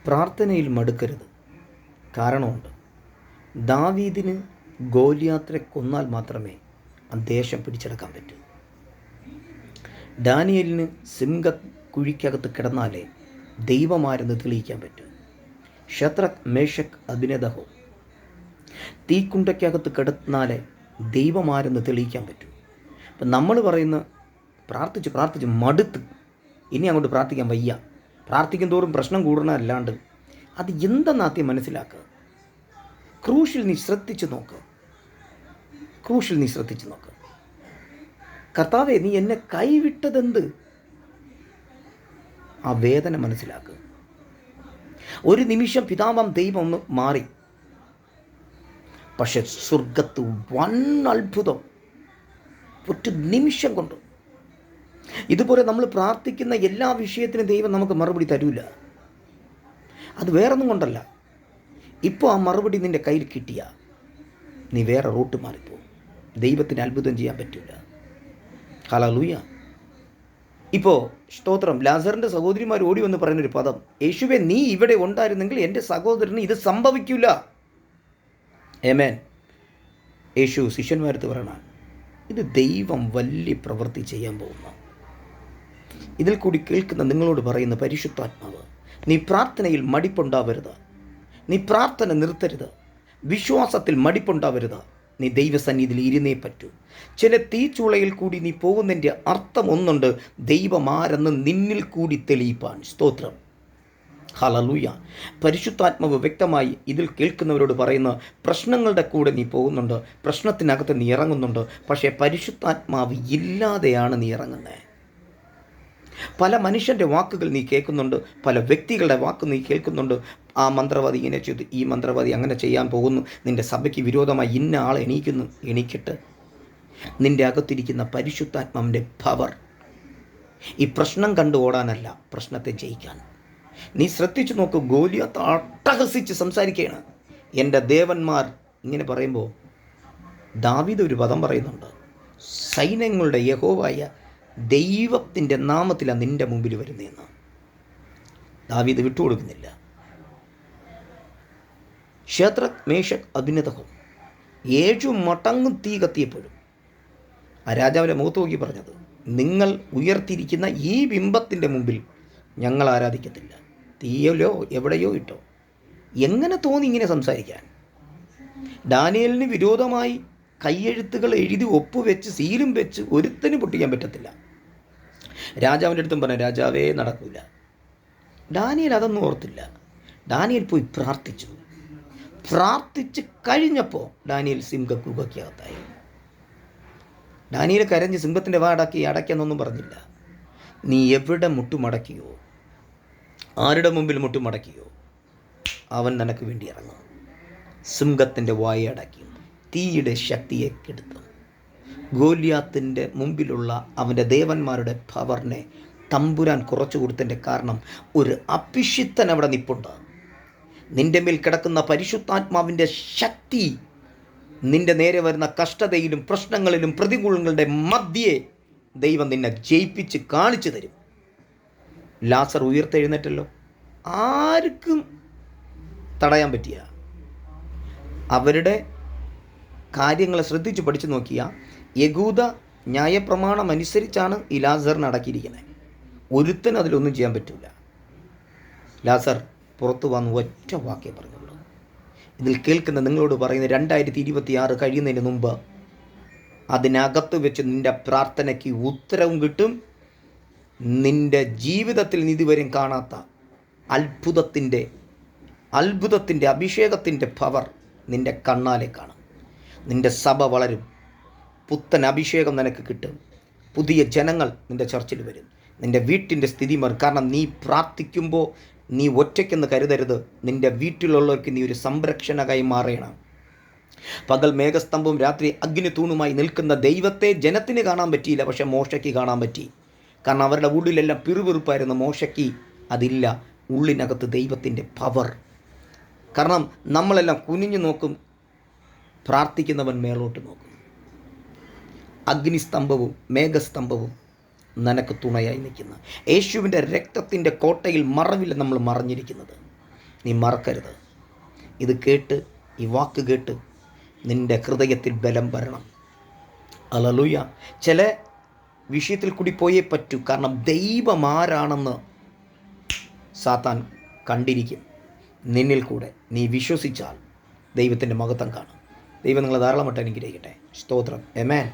പ്രാർത്ഥനയിൽ മടുക്കരുത്. കാരണമുണ്ട്. ദാവീദിന് ഗോലിയാത്തിനെ കൊന്നാൽ മാത്രമേ ആ ദേശം പിടിച്ചെടുക്കാൻ പറ്റൂ. ദാനിയേലിന് സിംഹക്കുഴിക്കകത്ത് കിടന്നാലേ ദൈവമാരെന്ന് തെളിയിക്കാൻ പറ്റൂ. ശദ്രക്, മേശക്, അബേദ്നെഗോ തീക്കുണ്ടയ്ക്കകത്ത് കിടന്നാലേ ദൈവമാരെന്ന് തെളിയിക്കാൻ പറ്റൂ. അപ്പം നമ്മൾ പറയുന്ന പ്രാർത്ഥിച്ച് മടുത്ത് ഇനി അങ്ങോട്ട് പ്രാർത്ഥിക്കാൻ വയ്യ, പ്രാർത്ഥിക്കും തോറും പ്രശ്നം കൂടണമല്ലാണ്ട് അത് എന്തെന്നാദ്യം മനസ്സിലാക്കുക. ക്രൂശിൽ നീ ശ്രദ്ധിച്ച് നോക്ക്. കർത്താവേ, നീ എന്നെ കൈവിട്ടതെന്ത്? ആ വേദന മനസ്സിലാക്കുക. ഒരു നിമിഷം പിതാവാം ദൈവം ഒന്ന് മാറി, പക്ഷെ സ്വർഗത്ത് വൻ അത്ഭുതം ഒറ്റ നിമിഷം കൊണ്ട്. ഇതുപോലെ നമ്മൾ പ്രാർത്ഥിക്കുന്ന എല്ലാ വിഷയത്തിനും ദൈവം നമുക്ക് മറുപടി തരൂല. അത് വേറൊന്നും കൊണ്ടല്ല. ഇപ്പോൾ ആ മറുപടി നിൻ്റെ കയ്യിൽ കിട്ടിയ നീ വേറെ റൂട്ട് മാറിപ്പോവും. ദൈവത്തിന് അത്ഭുതം ചെയ്യാൻ പറ്റില്ല. ഹല്ലേലൂയ. ഇപ്പോൾ സ്തോത്രം, ലാസറിൻ്റെ സഹോദരിമാർ ഓടി വന്ന് പറയുന്നൊരു പദം, യേശുവേ, നീ ഇവിടെ ഉണ്ടായിരുന്നെങ്കിൽ എൻ്റെ സഹോദരന് ഇത് സംഭവിക്കില്ല. ആമേൻ. യേശു ശിഷ്യന്മാരടുത്ത് പറയണം, ഇത് ദൈവം വലിയ പ്രവൃത്തി ചെയ്യാൻ പോകുന്നു. ഇതിൽ കൂടി കേൾക്കുന്ന നിങ്ങളോട് പറയുന്ന പരിശുദ്ധാത്മാവ്, നീ പ്രാർത്ഥനയിൽ മടിപ്പുണ്ടാവരുത്, നീ പ്രാർത്ഥന നിർത്തരുത്, വിശ്വാസത്തിൽ മടിപ്പുണ്ടാവരുത്. നീ ദൈവസന്നിധിയിൽ ഇരുന്നേ പറ്റൂ. ചില തീച്ചുളയിൽ കൂടി നീ പോകുന്നതിൻ്റെ അർത്ഥം ഒന്നുണ്ട്, ദൈവമാരെന്ന് നിന്നിൽ കൂടി തെളിയിപ്പാൻ. സ്തോത്രം, ഹല്ലേലൂയ. പരിശുദ്ധാത്മാവ് വ്യക്തമായി ഇതിൽ കേൾക്കുന്നവരോട് പറയുന്ന, പ്രശ്നങ്ങളുടെ കൂടെ നീ പോകുന്നുണ്ട്, പ്രശ്നത്തിനകത്ത് നീ ഇറങ്ങുന്നുണ്ട്, പക്ഷേ പരിശുദ്ധാത്മാവ് ഇല്ലാതെയാണ് നീ ഇറങ്ങുന്നത്. പല മനുഷ്യൻ്റെ വാക്കുകൾ നീ കേൾക്കുന്നുണ്ട്, പല വ്യക്തികളുടെ വാക്ക് നീ കേൾക്കുന്നുണ്ട്. ആ മന്ത്രവാദി ഇങ്ങനെ ചെയ്തു, ഈ മന്ത്രവാദി അങ്ങനെ ചെയ്യാൻ പോകുന്നു, നിൻ്റെ സഭയ്ക്ക് വിരോധമായി ഇന്ന ആൾ എണീക്കട്ടെ. നിൻ്റെ അകത്തിരിക്കുന്ന പരിശുദ്ധാത്മാവിൻ്റെ പവർ ഈ പ്രശ്നം കണ്ടു ഓടാനല്ല, പ്രശ്നത്തെ ജയിക്കാൻ. നീ ശ്രദ്ധിച്ചു നോക്ക്. ഗോലിയാത്ത് അട്ടഹസിച്ച് സംസാരിക്കുകയാണ്. എൻ്റെ ദേവന്മാർ ഇങ്ങനെ പറയുമ്പോൾ ദാവീദ് ഒരു പദം പറയുന്നുണ്ട്, സൈന്യങ്ങളുടെ യഹോവയായ ദൈവത്തിൻ്റെ നാമത്തിലാണ് നിൻ്റെ മുമ്പിൽ വരുന്നതെന്ന്. ദാവീദ് വിട്ടുകൊടുക്കുന്നില്ല. ശദ്രക്, മേശക്, അബേദ്നെഗോ 7 മടങ്ങും തീ കത്തിയപ്പോഴും ആ രാജാവിൻ്റെ മുഖത്ത് നോക്കി പറഞ്ഞത്, നിങ്ങൾ ഉയർത്തിയിരിക്കുന്ന ഈ ബിംബത്തിൻ്റെ മുമ്പിൽ ഞങ്ങൾ ആരാധിക്കത്തില്ല. തീയല്ലോ എവിടെയോ ഇട്ടോ. എങ്ങനെ തോന്നി ഇങ്ങനെ സംസാരിക്കാൻ? ദാനിയേലിന് വിരോധമായി കയ്യെഴുത്തുകൾ എഴുതി ഒപ്പുവെച്ച് സീലും വെച്ച് ഒരുത്തന് പൊട്ടിക്കാൻ പറ്റത്തില്ല. രാജാവിൻ്റെ അടുത്തും പറഞ്ഞു, രാജാവേ, നടക്കില്ല. ദാനിയേൽ അതൊന്നും ഓർത്തില്ല. ദാനിയേൽ പോയി പ്രാർത്ഥിച്ച് കഴിഞ്ഞപ്പോൾ ദാനിയേൽ സിംഹക്കുകയ്ക്കകത്തായി. ദാനിയേൽ കരഞ്ഞ് സിംഹത്തിൻ്റെ വാ അടയ്ക്കാന്നൊന്നും പറഞ്ഞില്ല. നീ എവിടെ മുട്ടുമടക്കിയോ, ആരുടെ മുമ്പിൽ മുട്ടുമടക്കിയോ, അവൻ നിനക്ക് വേണ്ടി ഇറങ്ങും. സിംഹത്തിൻ്റെ വായ അടക്കി തീയുടെ ശക്തിയെ കെടുത്തും. ഗോലിയാത്തിൻ്റെ മുമ്പിലുള്ള അവൻ്റെ ദേവന്മാരുടെ പവറിനെ തമ്പുരാൻ കുറച്ചു കൊടുത്തതിൻ്റെ കാരണം, ഒരു അഭിഷിക്തൻ അവിടെ നിൽപ്പുണ്ട്. നിൻ്റെ മേൽ കിടക്കുന്ന പരിശുദ്ധാത്മാവിൻ്റെ ശക്തി നിൻ്റെ നേരെ വരുന്ന കഷ്ടതയിലും പ്രശ്നങ്ങളിലും പ്രതികൂലങ്ങളുടെ മധ്യേ ദൈവം നിന്നെ ജയിപ്പിച്ച് കാണിച്ചു തരും. ലാസർ ഉയർത്തെഴുന്നേറ്റല്ലോ, ആർക്കും തടയാൻ പറ്റിയ. അവരുടെ കാര്യങ്ങളെ ശ്രദ്ധിച്ച് പഠിച്ചു നോക്കിയ യഹൂദ ന്യായപ്രമാണം അനുസരിച്ചാണ് ഈ ലാസറിനെ അടക്കിയിരിക്കുന്നത്. ഒരുത്തനും അതിലൊന്നും ചെയ്യാൻ പറ്റില്ല. ലാസർ പുറത്തു വന്ന് ഒറ്റ വാക്കേ പറഞ്ഞുള്ളൂ. ഇതിൽ കേൾക്കുന്ന നിങ്ങളോട് പറയുന്ന 2026 കഴിയുന്നതിന് മുമ്പ് അതിനകത്ത് വെച്ച് നിൻ്റെ പ്രാർത്ഥനയ്ക്ക് ഉത്തരവും കിട്ടും. നിൻ്റെ ജീവിതത്തിൽ ഇതുവരെയും കാണാത്ത അത്ഭുതത്തിൻ്റെ അഭിഷേകത്തിൻ്റെ പവർ നിൻ്റെ കണ്ണാലെ കാണും. നിൻ്റെ സഭ വളരും, പുത്തൻ അഭിഷേകം നിനക്ക് കിട്ടും, പുതിയ ജനങ്ങൾ നിൻ്റെ ചർച്ചിൽ വരും, നിൻ്റെ വീട്ടിൻ്റെ സ്ഥിതി മാറും. കാരണം നീ പ്രാർത്ഥിക്കുമ്പോൾ നീ ഒറ്റയ്ക്കെന്ന് കരുതരുത്. നിൻ്റെ വീട്ടിലുള്ളവർക്ക് നീ ഒരു സംരക്ഷണകായി മാറണം. പകൽ മേഘസ്തംഭവും രാത്രി അഗ്നിത്തൂണുമായി നിൽക്കുന്ന ദൈവത്തെ ജനത്തിന് കാണാൻ പറ്റിയില്ല, പക്ഷെ മോശയ്ക്ക് കാണാൻ പറ്റി. കാരണം അവരുടെ ഉള്ളിലെല്ലാം പിറുപിറുപ്പായിരുന്നു. മോശയ്ക്ക് അതില്ല, ഉള്ളിനകത്ത് ദൈവത്തിൻ്റെ പവർ. കാരണം നമ്മളെല്ലാം കുനിഞ്ഞു നോക്കും, പ്രാർത്ഥിക്കുന്നവൻ മേലോട്ട് നോക്കും. അഗ്നിസ്തംഭവും മേഘസ്തംഭവും നിനക്ക് തുണയായി നിൽക്കുന്ന യേശുവിൻ്റെ രക്തത്തിൻ്റെ കോട്ടയിൽ മറവില്ല നമ്മൾ മറഞ്ഞിരിക്കുന്നത്. നീ മറക്കരുത്. ഇത് കേട്ട്, ഈ വാക്ക് കേട്ട് നിൻ്റെ ഹൃദയത്തിൽ ബലം വരണം. ഹല്ലേലൂയ. ചില വിഷയത്തിൽ കൂടി പോയേ പറ്റൂ. കാരണം ദൈവം ആരാണെന്ന് സാത്താൻ കണ്ടിരിക്കും നിന്നിൽ കൂടെ. നീ വിശ്വസിച്ചാൽ ദൈവത്തിൻ്റെ മഹത്വം കാണും. ദൈവം നിങ്ങളെ ധാരാളമായിട്ട് അനുഗ്രഹിക്കട്ടെ. സ്തോത്രം. ആമേൻ.